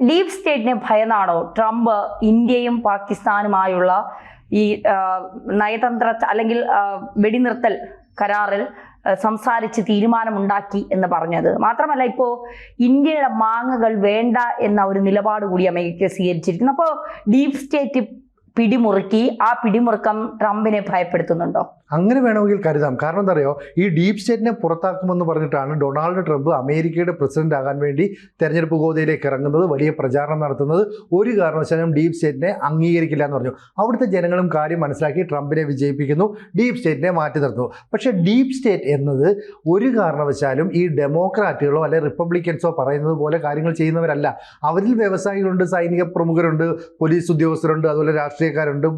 Deep സ്റ്റേറ്റിനെ ഭയന്നാണോ Trump ഇന്ത്യയും പാകിസ്ഥാനുമായുള്ള ഈ നയതന്ത്ര അല്ലെങ്കിൽ വെടിനിർത്തൽ കരാറിൽ സംസാരിച്ച് തീരുമാനമുണ്ടാക്കി എന്ന് പറഞ്ഞത്? മാത്രമല്ല, ഇപ്പോൾ ഇന്ത്യയുടെ മാങ്ങകൾ വേണ്ട എന്ന ഒരു നിലപാട് കൂടി അമേരിക്ക സ്വീകരിച്ചിരിക്കുന്നു. അപ്പോൾ ഡീപ് സ്റ്റേറ്റ് പിടിമുറുക്കി, ആ പിടിമുറുക്കം ട്രംപിനെ ഭയപ്പെടുത്തുന്നുണ്ടോ? അങ്ങനെ വേണമെങ്കിൽ കരുതാം. കാരണം എന്താ പറയുക, ഈ ഡീപ് സ്റ്റേറ്റിനെ പുറത്താക്കുമെന്ന് പറഞ്ഞിട്ടാണ് ഡൊണാൾഡ് ട്രംപ് അമേരിക്കയുടെ പ്രസിഡന്റ് ആകാൻ വേണ്ടി തെരഞ്ഞെടുപ്പ് ഗോതയിലേക്ക് ഇറങ്ങുന്നത്, വലിയ പ്രചാരണം നടത്തുന്നത്. ഒരു കാരണവശാലും ഡീപ് സ്റ്റേറ്റിനെ അംഗീകരിക്കില്ല എന്ന് പറഞ്ഞു. അവിടുത്തെ ജനങ്ങളും കാര്യം മനസ്സിലാക്കി ട്രംപിനെ വിജയിപ്പിക്കുന്നു, ഡീപ് സ്റ്റേറ്റിനെ മാറ്റി നിർത്തുന്നു. പക്ഷേ ഡീപ് സ്റ്റേറ്റ് എന്നത് ഒരു കാരണവശാലും ഈ ഡെമോക്രാറ്റുകളോ അല്ലെങ്കിൽ റിപ്പബ്ലിക്കൻസോ പറയുന്നത് പോലെ കാര്യങ്ങൾ ചെയ്യുന്നവരല്ല. അവരിൽ വ്യവസായികളുണ്ട്, സൈനിക പ്രമുഖരുണ്ട്, പോലീസ് ഉദ്യോഗസ്ഥരുണ്ട്, അതുപോലെ രാഷ്ട്രീയക്കാരുണ്ട്.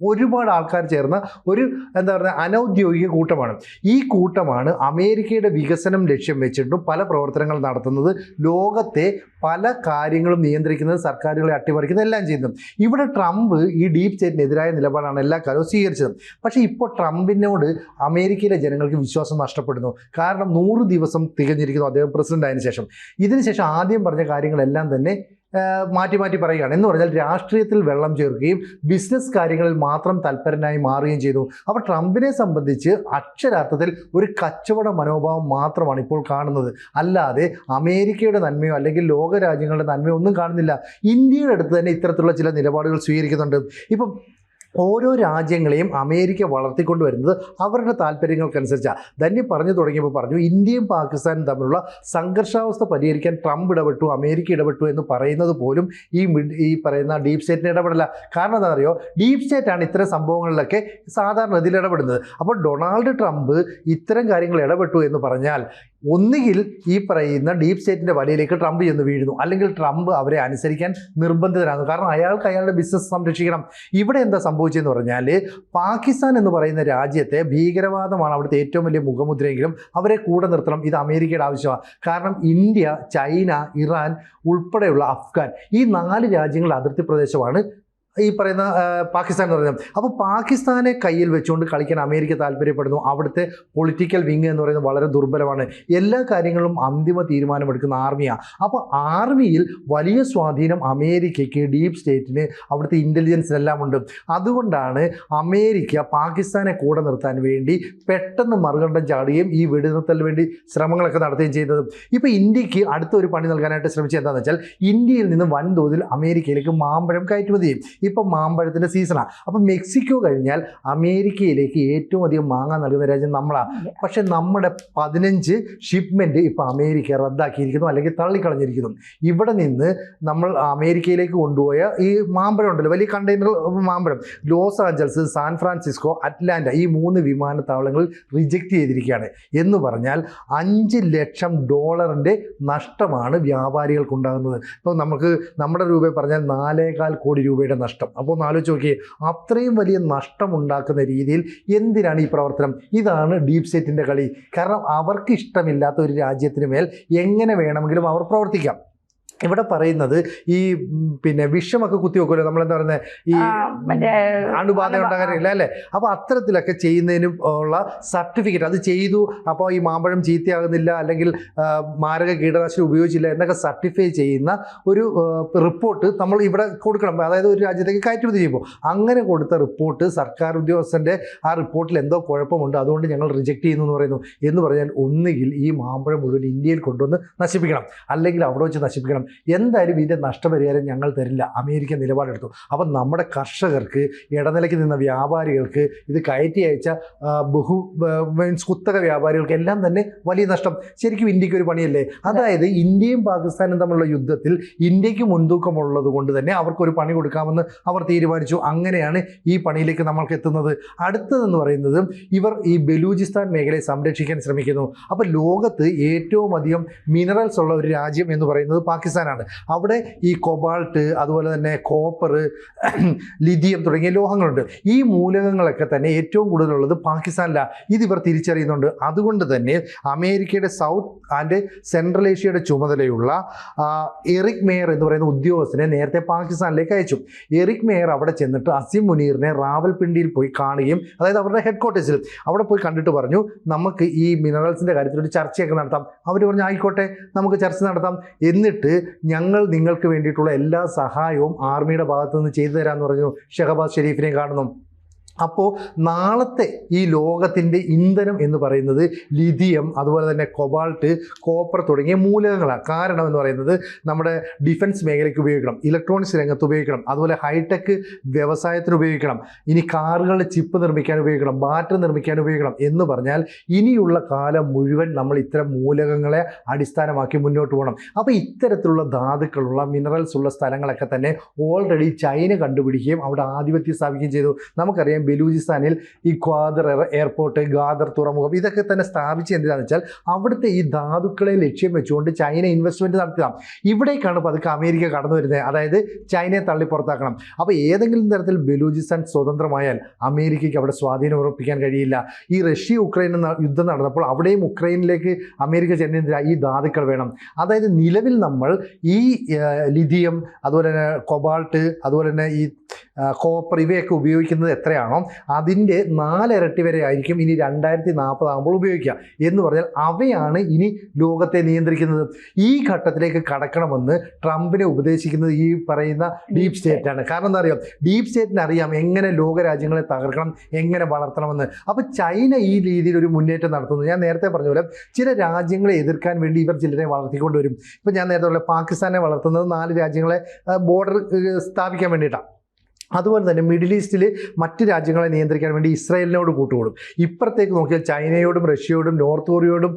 ഒരുപാട് ആൾക്കാർ ചേർന്ന ഒരു എന്താ പറയുക അനൗദ്യോഗിക കൂട്ടമാണ്. ഈ കൂട്ടമാണ് അമേരിക്കയുടെ വികസനം ലക്ഷ്യം വെച്ചിട്ടും പല പ്രവർത്തനങ്ങൾ നടത്തുന്നത്, ലോകത്തെ പല കാര്യങ്ങളും നിയന്ത്രിക്കുന്നത്, സർക്കാരുകളെ അട്ടിമറിക്കുന്നത്, എല്ലാം ചെയ്യുന്നത്. ഇവിടെ ട്രംപ് ഈ ഡീപ് സ്റ്റേറ്റിനെതിരായ നിലപാടാണ് എല്ലാ കാലവും സ്വീകരിച്ചത്. പക്ഷേ ഇപ്പോൾ ട്രംപിനോട് അമേരിക്കയിലെ ജനങ്ങൾക്ക് വിശ്വാസം നഷ്ടപ്പെടുന്നു. കാരണം 100 ദിവസം തികഞ്ഞിരിക്കുന്നു അദ്ദേഹം പ്രസിഡന്റ് ആയതിനു ശേഷം. ഇതിനുശേഷം ആദ്യം പറഞ്ഞ കാര്യങ്ങളെല്ലാം തന്നെ മാറ്റി മാറ്റി പറയുകയാണ്. എന്ന് പറഞ്ഞാൽ രാഷ്ട്രീയത്തിൽ വെള്ളം ചേർക്കുകയും ബിസിനസ് കാര്യങ്ങളിൽ മാത്രം തൽപരനായി മാറുകയും ചെയ്തു. അപ്പോൾ ട്രംപിനെ സംബന്ധിച്ച് അക്ഷരാർത്ഥത്തിൽ ഒരു കച്ചവട മനോഭാവം മാത്രമാണ് ഇപ്പോൾ കാണുന്നത്. അല്ലാതെ അമേരിക്കയുടെ നന്മയോ അല്ലെങ്കിൽ ലോക രാജ്യങ്ങളുടെ നന്മയോ ഒന്നും കാണുന്നില്ല. ഇന്ത്യയുടെ അടുത്ത് തന്നെ ഇത്തരത്തിലുള്ള ചില നിലപാടുകൾ സ്വീകരിക്കുന്നുണ്ട്. ഇപ്പം ഓരോ രാജ്യങ്ങളെയും അമേരിക്ക വളർത്തിക്കൊണ്ടുവരുന്നത് അവരുടെ താല്പര്യങ്ങൾക്കനുസരിച്ചാണ്. ധന്യ പറഞ്ഞു തുടങ്ങിയപ്പോൾ പറഞ്ഞു, ഇന്ത്യയും പാകിസ്ഥാനും തമ്മിലുള്ള സംഘർഷാവസ്ഥ പരിഹരിക്കാൻ ട്രംപ് ഇടപെട്ടു, അമേരിക്ക ഇടപെട്ടു എന്ന് പറയുന്നത് പോലും ഈ പറയുന്ന ഡീപ് സ്റ്റേറ്റിന് ഇടപെടില്ല. കാരണം എന്താ പറയുക, ഡീപ് സ്റ്റേറ്റാണ് ഇത്തരം സംഭവങ്ങളിലൊക്കെ സാധാരണ ഇതിൽ ഇടപെടുന്നത്. അപ്പോൾ ഡൊണാൾഡ് ട്രംപ് ഇത്തരം കാര്യങ്ങൾ ഇടപെട്ടു എന്ന് പറഞ്ഞാൽ ഒന്നുകിൽ ഈ പറയുന്ന ഡീപ് സ്റ്റേറ്റിൻ്റെ വലയിലേക്ക് ട്രംപ് ചെന്ന് വീഴുന്നു, അല്ലെങ്കിൽ ട്രംപ് അവരെ അനുസരിക്കാൻ നിർബന്ധിതരാകുന്നു. കാരണം അയാൾക്ക് അയാളുടെ ബിസിനസ് സംരക്ഷിക്കണം. ഇവിടെ എന്താ സംഭവിച്ചതെന്ന് പറഞ്ഞാൽ, പാകിസ്ഥാൻ എന്ന് പറയുന്ന രാജ്യത്തെ ഭീകരവാദമാണ് അവിടുത്തെ ഏറ്റവും വലിയ മുഖമുദ്രയെങ്കിലും അവരെ കൂടെ നിർത്തണം. ഇത് അമേരിക്കയുടെ ആവശ്യമാണ്. കാരണം ഇന്ത്യ, ചൈന, ഇറാൻ ഉൾപ്പെടെയുള്ള അഫ്ഗാൻ, ഈ 4 രാജ്യങ്ങളുടെ അതിർത്തി പ്രദേശമാണ് ഈ പറയുന്ന പാകിസ്ഥാൻ എന്ന് പറയുന്നത്. അപ്പോൾ പാകിസ്ഥാനെ കയ്യിൽ വെച്ചുകൊണ്ട് കളിക്കാൻ അമേരിക്ക താല്പര്യപ്പെടുന്നു. അവിടുത്തെ പൊളിറ്റിക്കൽ വിങ് എന്ന് പറയുന്നത് വളരെ ദുർബലമാണ്. എല്ലാ കാര്യങ്ങളും അന്തിമ തീരുമാനമെടുക്കുന്ന ആർമിയാണ്. അപ്പോൾ ആർമിയിൽ വലിയ സ്വാധീനം അമേരിക്കയ്ക്ക്, ഡീപ് സ്റ്റേറ്റിന്, അവിടുത്തെ ഇൻ്റലിജൻസിനെല്ലാം ഉണ്ട്. അതുകൊണ്ടാണ് അമേരിക്ക പാകിസ്ഥാനെ കൂടെ നിർത്താൻ വേണ്ടി പെട്ടെന്ന് മറുകണ്ഠം ചാടുകയും ഈ വെടിനിർത്തലിന് വേണ്ടി ശ്രമങ്ങളൊക്കെ നടത്തുകയും ചെയ്തത്. ഇപ്പോൾ ഇന്ത്യക്ക് അടുത്തൊരു പണി നൽകാനായിട്ട് ശ്രമിച്ചത് എന്താണെന്ന് വെച്ചാൽ, ഇന്ത്യയിൽ നിന്ന് വൻതോതിൽ അമേരിക്കയിലേക്ക് മാമ്പഴം കയറ്റുമതി ചെയ്യും. ഇപ്പം മാമ്പഴത്തിൻ്റെ സീസണാണ്. അപ്പം മെക്സിക്കോ കഴിഞ്ഞാൽ അമേരിക്കയിലേക്ക് ഏറ്റവും അധികം മാങ്ങ നൽകുന്ന രാജ്യം നമ്മളാണ്. പക്ഷേ നമ്മുടെ 15 ഷിപ്മെൻറ്റ് ഇപ്പോൾ അമേരിക്ക റദ്ദാക്കിയിരിക്കുന്നു, അല്ലെങ്കിൽ തള്ളിക്കളഞ്ഞിരിക്കുന്നു. ഇവിടെ നിന്ന് നമ്മൾ അമേരിക്കയിലേക്ക് കൊണ്ടുപോയ ഈ മാമ്പഴം ഉണ്ടല്ലോ, വലിയ കണ്ടെയ്നർ മാമ്പഴം, Los Angeles, San Francisco, Atlanta, ഈ 3 വിമാനത്താവളങ്ങൾ റിജക്റ്റ് ചെയ്തിരിക്കുകയാണ്. എന്ന് പറഞ്ഞാൽ $5 ലക്ഷം നഷ്ടമാണ് വ്യാപാരികൾക്കുണ്ടാകുന്നത്. ഇപ്പോൾ നമുക്ക് നമ്മുടെ രൂപ പറഞ്ഞാൽ 4.25 കോടി രൂപയുടെ നഷ്ടം. അപ്പോൾ ഒന്ന് ആലോചിച്ച് നോക്കിയേ, അത്രയും വലിയ നഷ്ടമുണ്ടാക്കുന്ന രീതിയിൽ എന്തിനാണ് ഈ പ്രവർത്തനം? ഇതാണ് ഡീപ് സ്റ്റേറ്റിൻ്റെ കളി. കാരണം അവർക്ക് ഇഷ്ടമില്ലാത്ത ഒരു രാജ്യത്തിന് മേൽ എങ്ങനെ വേണമെങ്കിലും അവർ പ്രവർത്തിക്കാം. ഇവിടെ പറയുന്നത് ഈ പിന്നെ വിഷമൊക്കെ കുത്തിവെക്കുമല്ലോ, നമ്മളെന്താ പറയുന്നത്, ഈ അണുബാധ ഉണ്ടാകാനില്ല അല്ലേ? അപ്പോൾ അത്തരത്തിലൊക്കെ ചെയ്യുന്നതിനും ഉള്ള സർട്ടിഫിക്കറ്റ് അത് ചെയ്തു, അപ്പോൾ ഈ മാമ്പഴം ചീത്തയാകുന്നില്ല, അല്ലെങ്കിൽ മാരക കീടനാശിനി ഉപയോഗിച്ചില്ല എന്നൊക്കെ സർട്ടിഫൈ ചെയ്യുന്ന ഒരു റിപ്പോർട്ട് നമ്മൾ ഇവിടെ കൊടുക്കണം. അതായത് ഒരു രാജ്യത്തേക്ക് കയറ്റുമതി ചെയ്യുമ്പോൾ അങ്ങനെ കൊടുത്ത റിപ്പോർട്ട്, സർക്കാർ ഉദ്യോഗസ്ഥൻ്റെ ആ റിപ്പോർട്ടിൽ എന്തോ കുഴപ്പമുണ്ട്, അതുകൊണ്ട് ഞങ്ങൾ റിജക്റ്റ് ചെയ്യുന്നു എന്ന് പറയുന്നു. എന്ന് പറഞ്ഞാൽ ഒന്നുകിൽ ഈ മാമ്പഴം മുഴുവൻ ഇന്ത്യയിൽ കൊണ്ടുവന്ന് നശിപ്പിക്കണം, അല്ലെങ്കിൽ അവിടെ വെച്ച് നശിപ്പിക്കണം. എന്തായാലും ഇതിൻ്റെ നഷ്ടപരിഹാരം ഞങ്ങൾ തരില്ല, അമേരിക്ക നിലപാടെടുത്തു. അപ്പം നമ്മുടെ കർഷകർക്ക്, ഇടനിലയ്ക്ക് നിന്ന വ്യാപാരികൾക്ക്, ഇത് കയറ്റി അയച്ച കുത്തക വ്യാപാരികൾക്ക് എല്ലാം തന്നെ വലിയ നഷ്ടം. ശരിക്കും ഇന്ത്യക്ക് ഒരു പണിയല്ലേ? അതായത് ഇന്ത്യയും പാകിസ്ഥാനും തമ്മിലുള്ള യുദ്ധത്തിൽ ഇന്ത്യക്ക് മുൻതൂക്കമുള്ളത് കൊണ്ട് തന്നെ അവർക്കൊരു പണി കൊടുക്കാമെന്ന് അവർ തീരുമാനിച്ചു. അങ്ങനെയാണ് ഈ പണിയിലേക്ക് നമ്മൾക്ക് എത്തുന്നത്. അടുത്തതെന്ന് പറയുന്നത്, ഇവർ ഈ ബലൂചിസ്ഥാൻ മേഖലയെ സംരക്ഷിക്കാൻ ശ്രമിക്കുന്നു. അപ്പോൾ ലോകത്ത് ഏറ്റവും അധികം മിനറൽസ് ഉള്ള ഒരു രാജ്യം എന്ന് പറയുന്നത് പാകിസ്ഥാനാണ്. അവിടെ ഈ കൊബാൾട്ട്, അതുപോലെ തന്നെ കോപ്പർ, ലിഥിയം തുടങ്ങിയ ലോഹങ്ങളുണ്ട്. ഈ മൂലകങ്ങളൊക്കെ തന്നെ ഏറ്റവും കൂടുതലുള്ളത് പാകിസ്ഥാനിലാണ്. ഇതിവർ തിരിച്ചറിയുന്നുണ്ട്. അതുകൊണ്ട് തന്നെ അമേരിക്കയുടെ സൗത്ത് ആൻഡ് സെൻട്രൽ ഏഷ്യയുടെ ചുമതലയുള്ള എറിക് മേയർ എന്ന് പറയുന്ന ഉദ്യോഗസ്ഥനെ നേരത്തെ പാകിസ്ഥാനിലേക്ക് അയച്ചു. എറിക് മേയർ അവിടെ ചെന്നിട്ട് അസിം മുനീറിനെ റാവൽപിണ്ടിയിൽ പോയി കാണുകയും, അതായത് അവരുടെ ഹെഡ് ക്വാർട്ടേഴ്സിൽ അവിടെ പോയി കണ്ടിട്ട് പറഞ്ഞു, നമുക്ക് ഈ മിനറൽസിൻ്റെ കാര്യത്തിൽ ഒരു ചർച്ചയൊക്കെ നടത്താം. അവർ പറഞ്ഞു ആയിക്കോട്ടെ, നമുക്ക് ചർച്ച നടത്താം. എന്നിട്ട് ഞങ്ങൾ നിങ്ങൾക്ക് വേണ്ടിയിട്ടുള്ള എല്ലാ സഹായവും ആർമിയുടെ ഭാഗത്തു നിന്ന് ചെയ്തു തരാമെന്ന് പറഞ്ഞു ഷഹബാസ് ഷെരീഫിനെ കാണുന്നു. അപ്പോൾ നാളത്തെ ഈ ലോകത്തിൻ്റെ ഇന്ധനം എന്ന് പറയുന്നത് ലിഥിയം, അതുപോലെ തന്നെ കൊബാൾട്ട്, കോപ്പർ തുടങ്ങിയ മൂലകങ്ങളാണ്. കാരണം എന്ന് പറയുന്നത് നമ്മുടെ ഡിഫൻസ് മേഖലയ്ക്ക് ഉപയോഗിക്കണം, ഇലക്ട്രോണിക്സ് രംഗത്ത് ഉപയോഗിക്കണം, അതുപോലെ ഹൈടെക് വ്യവസായത്തിന് ഉപയോഗിക്കണം, ഇനി കാറുകളുടെ ചിപ്പ് നിർമ്മിക്കാൻ ഉപയോഗിക്കണം, ബാറ്ററി നിർമ്മിക്കാൻ ഉപയോഗിക്കണം എന്ന് പറഞ്ഞാൽ ഇനിയുള്ള കാലം മുഴുവൻ നമ്മൾ ഇത്തരം മൂലകങ്ങളെ അടിസ്ഥാനമാക്കി മുന്നോട്ട് പോകണം. അപ്പോൾ ഇത്തരത്തിലുള്ള ധാതുക്കളുള്ള മിനറൽസ് ഉള്ള സ്ഥലങ്ങളൊക്കെ തന്നെ ഓൾറെഡി ചൈന കണ്ടുപിടിക്കുകയും അവിടെ ആധിപത്യം സ്ഥാപിക്കുകയും ചെയ്തു. നമുക്കറിയാം ബലൂചിസ്ഥാനിൽ ഈ ഗ്വാദർ എയർപോർട്ട്, ഗാദർ തുറമുഖം ഇതൊക്കെ തന്നെ സ്ഥാപിച്ച് എന്തിനാണെന്ന് വെച്ചാൽ അവിടുത്തെ ഈ ധാതുക്കളെ ലക്ഷ്യം വെച്ചുകൊണ്ട് ചൈന ഇൻവെസ്റ്റ്മെൻറ്റ് നടത്തുക. ഇവിടേക്കാണ് പതുക്കെ അമേരിക്ക കടന്നു വരുന്നത്, അതായത് ചൈനയെ തള്ളി പുറത്താക്കണം. അപ്പോൾ ഏതെങ്കിലും തരത്തിൽ ബലൂചിസ്ഥാൻ സ്വതന്ത്രമായാൽ അമേരിക്കയ്ക്ക് അവിടെ സ്വാധീനം ഉറപ്പിക്കാൻ കഴിയില്ല. ഈ റഷ്യ ഉക്രൈൻ യുദ്ധം നടന്നപ്പോൾ അവിടെയും ഉക്രൈനിലേക്ക് അമേരിക്ക ചെന്നതിന് ഈ ധാതുക്കൾ വേണം. അതായത് നിലവിൽ നമ്മൾ ഈ ലിഥിയം, അതുപോലെ തന്നെ കൊബാൾട്ട്, അതുപോലെ തന്നെ ഈ കോപ്പർ ഇവയൊക്കെ ഉപയോഗിക്കുന്നത് എത്രയാണോ അതിൻ്റെ 4 ഇരട്ടി വരെ ആയിരിക്കും ഇനി 2040 ആകുമ്പോൾ ഉപയോഗിക്കുക. എന്ന് പറഞ്ഞാൽ അവയാണ് ഇനി ലോകത്തെ നിയന്ത്രിക്കുന്നത്. ഈ ഘട്ടത്തിലേക്ക് കടക്കണമെന്ന് ട്രംപിനെ ഉപദേശിക്കുന്നത് ഈ പറയുന്ന ഡീപ് സ്റ്റേറ്റാണ്. കാരണം എന്താ അറിയാം, ഡീപ് സ്റ്റേറ്റിന് അറിയാം എങ്ങനെ ലോകരാജ്യങ്ങളെ തകർക്കണം, എങ്ങനെ വളർത്തണമെന്ന്. അപ്പോൾ ചൈന ഈ രീതിയിൽ ഒരു മുന്നേറ്റം നടത്തുന്നു. ഞാൻ നേരത്തെ പറഞ്ഞ പോലെ ചില രാജ്യങ്ങളെ എതിർക്കാൻ വേണ്ടി ഇവർ ചിലരെ വളർത്തിക്കൊണ്ടുവരും. ഇപ്പം ഞാൻ നേരത്തെ പറഞ്ഞ പാകിസ്ഥാനെ വളർത്തുന്നത് 4 രാജ്യങ്ങളെ ബോർഡർ സ്ഥാപിക്കാൻ വേണ്ടിയിട്ടാണ്. അതുപോലെ തന്നെ മിഡിൽ ഈസ്റ്റിൽ മറ്റ് രാജ്യങ്ങളെ നിയന്ത്രിക്കാൻ വേണ്ടി ഇസ്രായേലിനോട് കൂട്ടുകൂടും. ഇപ്പുറത്തേക്ക് നോക്കിയാൽ ചൈനയോടും റഷ്യയോടും നോർത്ത് കൊറിയയോടും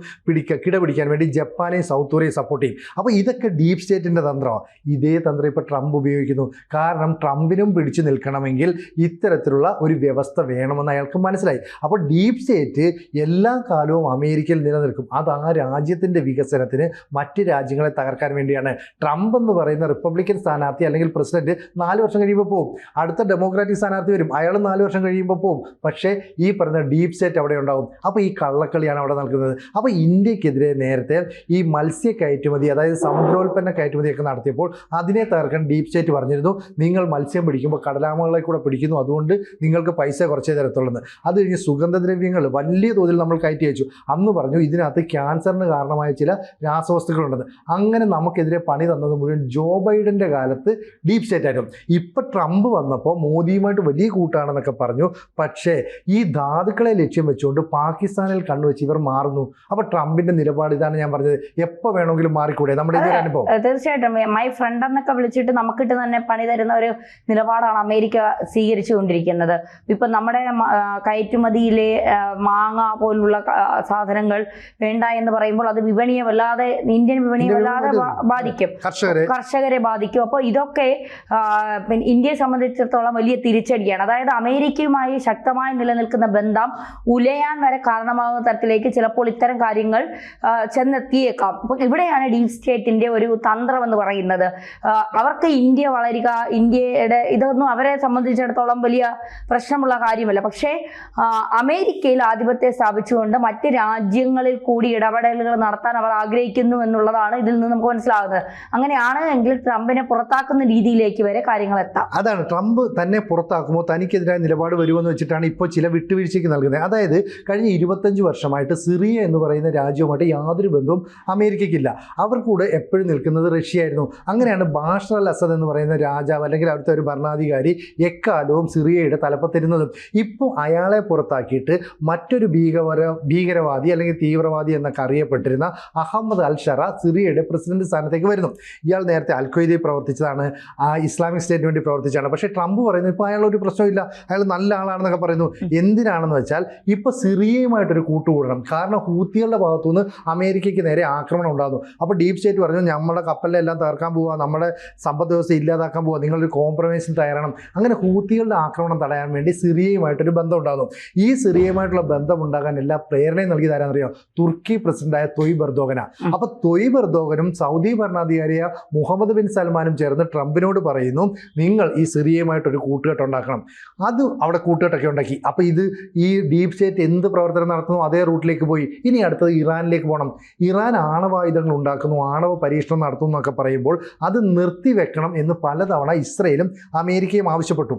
കിടപിടിക്കാൻ വേണ്ടി ജപ്പാനെയും സൗത്ത് കൊറിയയും സപ്പോർട്ട് ചെയ്യും. അപ്പോൾ ഇതൊക്കെ ഡീപ് സ്റ്റേറ്റിൻ്റെ തന്ത്രമാണ്. ഇതേ തന്ത്രം ഇപ്പോൾ ട്രംപ് ഉപയോഗിക്കുന്നു. കാരണം ട്രംപിനും പിടിച്ചു നിൽക്കണമെങ്കിൽ ഇത്തരത്തിലുള്ള ഒരു വ്യവസ്ഥ വേണമെന്ന് അയാൾക്ക് മനസ്സിലായി. അപ്പോൾ ഡീപ് സ്റ്റേറ്റ് എല്ലാ കാലവും അമേരിക്കയിൽ നിലനിൽക്കും. അത് ആ രാജ്യത്തിൻ്റെ വികസനത്തിന് മറ്റ് രാജ്യങ്ങളെ തകർക്കാൻ വേണ്ടിയാണ്. ട്രംപ് എന്ന് പറയുന്ന റിപ്പബ്ലിക്കൻ സ്ഥാനാർത്ഥി അല്ലെങ്കിൽ പ്രസിഡന്റ് 4 വർഷം കഴിയുമ്പോൾ പോകും. അടുത്ത ഡെമോക്രാറ്റിക് സ്ഥാനാർത്ഥി വരും, അയാൾ 4 വർഷം കഴിയുമ്പോൾ പോകും. പക്ഷേ ഈ പറഞ്ഞ ഡീപ് സ്റ്റേറ്റ് അവിടെ ഉണ്ടാവും. അപ്പോൾ ഈ കള്ളക്കളിയാണ് അവിടെ നടക്കുന്നത്. അപ്പോൾ ഇന്ത്യക്കെതിരെ നേരത്തെ ഈ മത്സ്യ കയറ്റുമതി, അതായത് സമുദ്രോൽപ്പന്ന കയറ്റുമതിയൊക്കെ നടത്തിയപ്പോൾ അതിനെ തകർക്കാൻ ഡീപ് സ്റ്റേറ്റ് പറഞ്ഞിരുന്നു, നിങ്ങൾ മത്സ്യം പിടിക്കുമ്പോൾ കടലാമകളെ കൂടെ പിടിക്കുന്നു, അതുകൊണ്ട് നിങ്ങൾക്ക് പൈസ കുറച്ചേ തരത്തുള്ളൂ. അത് കഴിഞ്ഞ് സുഗന്ധദ്രവ്യങ്ങൾ വലിയ തോതിൽ നമ്മൾ കയറ്റി അയച്ചു. അന്ന് പറഞ്ഞു ഇതിനകത്ത് ക്യാൻസറിന് കാരണമായ ചില രാസവസ്തുക്കളുണ്ടെന്ന്. അങ്ങനെ നമുക്കെതിരെ പണി തന്നത് മുഴുവൻ ജോ ബൈഡൻ്റെ കാലത്ത് ഡീപ് സ്റ്റേറ്റ് ആയിരുന്നു. ഇപ്പം ട്രംപ് വന്നപ്പോൾ മോദിയുമായിട്ട് വലിയ കൂട്ടാണെന്നൊക്കെ പറഞ്ഞു. പക്ഷേ ഈ ധാതുക്കളെ ലക്ഷ്യം വെച്ചുകൊണ്ട് പാകിസ്ഥാനിൽ കണ്ണുവെച്ച് ഇവർ മാറുന്നു. അപ്പോൾ ട്രംപിന്റെ നിലപാട് ഇതാണ് ഞാൻ പറഞ്ഞത്, എപ്പോൾ വേണമെങ്കിലും മാറിക്കൂടെ നമ്മുടെ ഇതൊരു അനുഭവം. തീർച്ചയായിട്ടും മൈ ഫ്രണ്ട് എന്നൊക്കെ വിളിച്ചിട്ട് നമുക്കിട്ട് തന്നെ പണി തരുന്ന ഒരു നിലപാടാണ് അമേരിക്ക സ്വീകരിച്ചുകൊണ്ടിരിക്കുന്നത്. ഇപ്പം നമ്മുടെ കയറ്റുമതിയിലെ മാങ്ങ പോലുള്ള സാധനങ്ങൾ വേണ്ട എന്ന് പറയുമ്പോൾ അത് വിപണിയെ വല്ലാതെ, ഇന്ത്യൻ വിപണിയെ വല്ലാതെ ബാധിക്കും, കർഷകരെ ബാധിക്കും. അപ്പോൾ ഇതൊക്കെ ഇന്ത്യയെ സംബന്ധിച്ചിടത്തോളം വലിയ തിരിച്ചടിയാണ്. അതായത് അമേരിക്കയുമായി ശക്തമായി നിലനിൽക്കുന്ന ബന്ധം ഉലയാൻ വരെ കാരണമാകുന്ന തരത്തിലേക്ക് ചിലപ്പോൾ ഇത്തരം കാര്യങ്ങൾ ചെന്നെത്തിയേക്കാം. അപ്പോൾ ഇവിടെയാണ് ഡീപ് സ്റ്റേറ്റിന്റെ ഒരു തന്ത്രം എന്ന് പറയുന്നത്. അവർക്ക് ഇന്ത്യ വളരുക, ഇന്ത്യയുടെ ഇതൊന്നും അവരെ സംബന്ധിച്ചിടത്തോളം വലിയ പ്രശ്നമുള്ള കാര്യമല്ല. പക്ഷേ അമേരിക്കയിൽ ആധിപത്യം സ്ഥാപിച്ചുകൊണ്ട് മറ്റ് രാജ്യങ്ങളിൽ കൂടി ഇടപെടലുകൾ നടത്താൻ അവർ ആഗ്രഹിക്കുന്നു എന്നുള്ളതാണ് ഇതിൽ നിന്ന് നമുക്ക് മനസ്സിലാകുന്നത്. അങ്ങനെയാണ് എങ്കിൽ ട്രംപിനെ പുറത്താക്കുന്ന രീതിയിലേക്ക് വരെ കാര്യങ്ങൾ എത്താം. അതാണ് ട്രംപ് തന്നെ പുറത്താക്കുമ്പോൾ തനിക്കെതിരായ നിലപാട് വരുമെന്ന് വെച്ചിട്ടാണ് ഇപ്പോൾ ചില വിട്ടുവീഴ്ചയ്ക്ക് നൽകുന്നത്. അതായത് കഴിഞ്ഞ 25 വർഷമായിട്ട് സിറിയ എന്ന് പറയുന്ന രാജ്യവുമായിട്ട് യാതൊരു ബന്ധവും അമേരിക്കയ്ക്കില്ല. അവർ കൂടെ എപ്പോഴും നിൽക്കുന്നത് റഷ്യ ആയിരുന്നു. അങ്ങനെയാണ് ബാഷർ അൽ അസദ് എന്ന് പറയുന്ന രാജാവ് അല്ലെങ്കിൽ അവിടുത്തെ ഒരു ഭരണാധികാരി എക്കാലവും സിറിയയുടെ തലപ്പത്തിരുന്നത്. ഇപ്പോൾ അയാളെ പുറത്താക്കിയിട്ട് മറ്റൊരു ഭീകരവാദി അല്ലെങ്കിൽ തീവ്രവാദി എന്നൊക്കെ അറിയപ്പെട്ടിരുന്ന അഹമ്മദ് അൽ ഷറ സിറിയയുടെ പ്രസിഡന്റ് സ്ഥാനത്തേക്ക് വരുന്നു. ഇയാൾ നേരത്തെ അൽ ഖ്വയ്ദയിൽ പ്രവർത്തിച്ചതാണ്, ഇസ്ലാമിക് സ്റ്റേറ്റിന് വേണ്ടി പ്രവർത്തിച്ചാണ്. പക്ഷേ ട്രംപ് പറയുന്നു ഇപ്പോൾ അയാളൊരു പ്രശ്നമില്ല, അയാൾ നല്ല ആളാണെന്നൊക്കെ പറയുന്നു. എന്തിനാണെന്ന് വെച്ചാൽ ഇപ്പോൾ സിറിയയുമായിട്ടൊരു കൂട്ടുകൂടണം. കാരണം ഹൂത്തികളുടെ ഭാഗത്തുനിന്ന് അമേരിക്കയ്ക്ക് നേരെ ആക്രമണം ഉണ്ടാകുന്നു. അപ്പോൾ ഡീപ് സ്റ്റേറ്റ് പറഞ്ഞു നമ്മുടെ കപ്പലിലെല്ലാം തകർക്കാൻ പോവുക, നമ്മുടെ സമ്പദ് വ്യവസ്ഥ ഇല്ലാതാക്കാൻ പോവുക, നിങ്ങളൊരു കോംപ്രമൈസിന് തയ്യാറാണ്. അങ്ങനെ ഹൂത്തികളുടെ ആക്രമണം തടയാൻ വേണ്ടി സിറിയയുമായിട്ടൊരു ബന്ധം ഉണ്ടാകുന്നു. ഈ സിറിയയുമായിട്ടുള്ള ബന്ധം ഉണ്ടാകാൻ എല്ലാ പ്രേരണയും നൽകിയത് ആരാന്നറിയോ? തുർക്കി പ്രസിഡന്റായ തൊയ്ബ് എർദോഗനാണ്. അപ്പോൾ തൊയ്ബ് എർദോഗനും സൗദി ഭരണാധികാരിയായ മുഹമ്മദ് ബിൻ സൽമാനും ചേർന്ന് ട്രംപിനോട് പറയുന്നു, നിങ്ങൾ ഈ സിറിയയുമായിട്ടൊരു കൂട്ടുകെട്ട് ഉണ്ടാക്കണം. അത് അവിടെ കൂട്ടുകെട്ടൊക്കെ ഉണ്ടാക്കി. അപ്പോൾ ഈ ഡീപ് സ്റ്റേറ്റ് എന്ത് പ്രവർത്തനം നടത്തുന്നു അതേ റൂട്ടിലേക്ക് പോയി. ഇനി അടുത്തത് ഇറാനിലേക്ക് പോകണം. ഇറാൻ ആണവായുധങ്ങൾ ഉണ്ടാക്കുന്നു, ആണവ പരീക്ഷണം നടത്തുന്നു എന്നൊക്കെ പറയുമ്പോൾ അത് നിർത്തിവെക്കണം എന്ന് പലതവണ ഇസ്രയേലും അമേരിക്കയും ആവശ്യപ്പെട്ടു.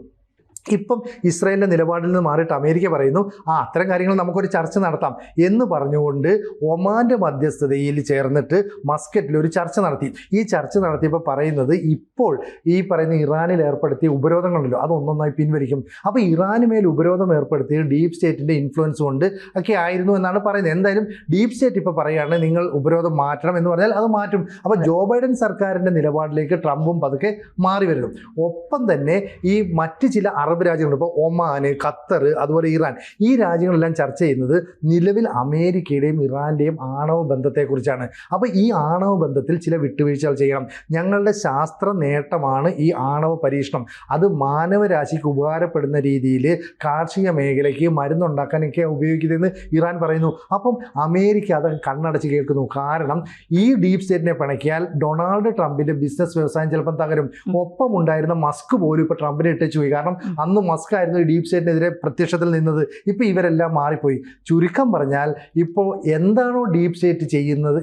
ഇപ്പം ഇസ്രായേലിൻ്റെ നിലപാടിൽ നിന്ന് മാറിയിട്ട് അമേരിക്ക പറയുന്നു അത്തരം കാര്യങ്ങൾ നമുക്കൊരു ചർച്ച നടത്താം എന്ന് പറഞ്ഞുകൊണ്ട് ഒമാൻ്റെ മധ്യസ്ഥതയിൽ ചേർന്നിട്ട് മസ്കറ്റിൽ ഒരു ചർച്ച നടത്തി. ഈ ചർച്ച നടത്തിയപ്പോൾ പറയുന്നത് ഇപ്പോൾ ഈ പറയുന്ന ഇറാനിൽ ഏർപ്പെടുത്തിയ ഉപരോധങ്ങളുണ്ടല്ലോ അതൊന്നൊന്നായി പിൻവലിക്കും. അപ്പോൾ ഇറാന് മേൽ ഉപരോധം ഏർപ്പെടുത്തിയ ഡീപ് സ്റ്റേറ്റിൻ്റെ ഇൻഫ്ലുവൻസ് കൊണ്ട് ഒക്കെ ആയിരുന്നു എന്നാണ് പറയുന്നത്. എന്തായാലും ഡീപ് സ്റ്റേറ്റ് ഇപ്പോൾ പറയുകയാണ് നിങ്ങൾ ഉപരോധം മാറ്റണം എന്ന് പറഞ്ഞാൽ അത് മാറ്റും. അപ്പോൾ ജോ ബൈഡൻ സർക്കാരിൻ്റെ നിലപാടിലേക്ക് ട്രംപും പതുക്കെ മാറി വരുന്നു. ഒപ്പം തന്നെ ഈ മറ്റ് ചില അറബ് രാജ്യങ്ങളുണ്ട്. ഇപ്പോൾ ഒമാൻ, ഖത്തർ, അതുപോലെ ഇറാൻ, ഈ രാജ്യങ്ങളെല്ലാം ചർച്ച ചെയ്യുന്നത് നിലവിൽ അമേരിക്കയുടെയും ഇറാൻ്റെയും ആണവ ബന്ധത്തെക്കുറിച്ചാണ്. അപ്പോൾ ഈ ആണവ ബന്ധത്തിൽ ചില വിട്ടുവീഴ്ചകൾ ചെയ്യണം. ഞങ്ങളുടെ ശാസ്ത്ര നേട്ടമാണ് ഈ ആണവ പരീക്ഷണം. അത് മാനവരാശിക്ക് ഉപകാരപ്പെടുന്ന രീതിയിൽ കാർഷിക മേഖലയ്ക്ക് മരുന്നുണ്ടാക്കാനൊക്കെ ഉപയോഗിക്കുന്നതെന്ന് ഇറാൻ പറയുന്നു. അപ്പം അമേരിക്ക അത് കണ്ണടച്ച് കേൾക്കുന്നു. കാരണം ഈ ഡീപ് സ്റ്റേറ്റിനെ പിണക്കിയാൽ ഡൊണാൾഡ് ട്രംപിൻ്റെ ബിസിനസ് വ്യവസായം ചിലപ്പം തകരും. ഒപ്പം ഉണ്ടായിരുന്ന മസ്ക് പോലും ഇപ്പോൾ ട്രംപിനെ ഇട്ടേച്ചു പോയി. കാരണം അന്ന് മസ്ക് ആയിരുന്നു ഈ ഡീപ് സ്റ്റേറ്റിനെതിരെ പ്രത്യക്ഷത്തിൽ നിന്നത്. ഇപ്പോൾ ഇവരെല്ലാം മാറിപ്പോയി. ചുരുക്കം പറഞ്ഞാൽ ഇപ്പോൾ എന്താണോ ഡീപ് സ്റ്റേറ്റ്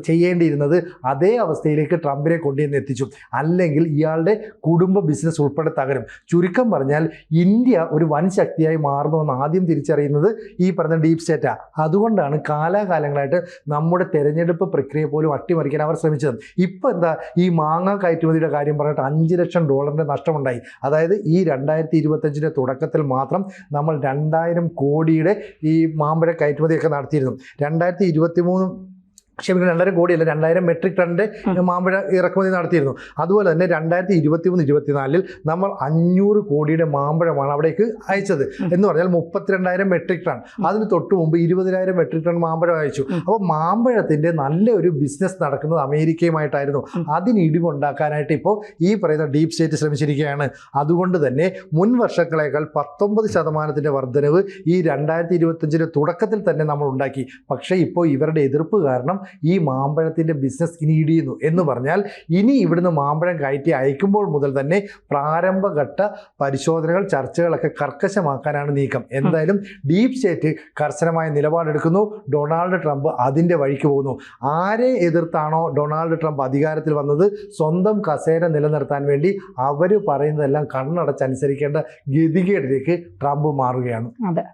ചെയ്യേണ്ടിയിരുന്നത് അതേ അവസ്ഥയിലേക്ക് ട്രംപിനെ കൊണ്ടുവന്ന് എത്തിച്ചു. അല്ലെങ്കിൽ ഇയാളുടെ കുടുംബ ബിസിനസ് ഉൾപ്പെടെ തകരും. ചുരുക്കം പറഞ്ഞാൽ ഇന്ത്യ ഒരു വൻ ശക്തിയായി മാറുന്നുവെന്ന് ആദ്യം തിരിച്ചറിയുന്നത് ഈ പറഞ്ഞ ഡീപ് സ്റ്റേറ്റാണ്. അതുകൊണ്ടാണ് കാലാകാലങ്ങളായിട്ട് നമ്മുടെ തെരഞ്ഞെടുപ്പ് പ്രക്രിയ പോലും അട്ടിമറിക്കാൻ അവർ ശ്രമിച്ചത്. ഇപ്പോൾ എന്താ ഈ മാങ്ങ കയറ്റുമതിയുടെ കാര്യം പറഞ്ഞിട്ട് $5 ലക്ഷം നഷ്ടമുണ്ടായി. അതായത് ഈ 2025 തുടക്കത്തിൽ മാത്രം നമ്മൾ 2000 കോടിയുടെ ഈ മാമ്പഴ കയറ്റുമതിയൊക്കെ നടത്തിയിരുന്നു. 200 കോടിയല്ല 2000 മെട്രിക് ടണ്ണിൻ്റെ മാമ്പഴ ഇറക്കുമതി നടത്തിയിരുന്നു. അതുപോലെ തന്നെ 2023-24 നമ്മൾ 500 കോടിയുടെ മാമ്പഴമാണ് അവിടേക്ക് അയച്ചത്. എന്ന് പറഞ്ഞാൽ 32,000 മെട്രിക് ടൺ. അതിന് തൊട്ട് മുമ്പ് 20,000 മെട്രിക് ടൺ മാമ്പഴം അയച്ചു. അപ്പോൾ മാമ്പഴത്തിൻ്റെ നല്ലൊരു ബിസിനസ് നടക്കുന്നത് അമേരിക്കയുമായിട്ടായിരുന്നു. അതിന് ഇടിവുണ്ടാക്കാനായിട്ട് ഇപ്പോൾ ഈ പറയുന്ന ഡീപ് സ്റ്റേറ്റ് ശ്രമിച്ചിരിക്കുകയാണ്. അതുകൊണ്ട് തന്നെ മുൻ വർഷങ്ങളേക്കാൾ 19% വർധനവ് ഈ 2025 തുടക്കത്തിൽ തന്നെ നമ്മൾ ഉണ്ടാക്കി. പക്ഷേ ഇപ്പോൾ ഇവരുടെ എതിർപ്പ് കാരണം ഈ മാമ്പഴത്തിൻ്റെ ബിസിനസ് ഇനി ഇടിയുന്നു. എന്ന് പറഞ്ഞാൽ ഇനി ഇവിടുന്ന് മാമ്പഴം കയറ്റി അയക്കുമ്പോൾ മുതൽ തന്നെ പ്രാരംഭഘട്ട പരിശോധനകൾ, ചർച്ചകളൊക്കെ കർക്കശമാക്കാനാണ് നീക്കം. എന്തായാലും ഡീപ് സ്റ്റേറ്റ് കർശനമായ നിലപാടെടുക്കുന്നു. ഡൊണാൾഡ് ട്രംപ് അതിൻ്റെ വഴിക്ക് പോകുന്നു. ആരെ എതിർത്താണോ ഡൊണാൾഡ് ട്രംപ് അധികാരത്തിൽ വന്നത്, സ്വന്തം കസേര നിലനിർത്താൻ വേണ്ടി അവർ പറയുന്നതെല്ലാം കണ്ണടച്ചനുസരിക്കേണ്ട ഗതികേടിലേക്ക് ട്രംപ് മാറുകയാണ്. അതെ.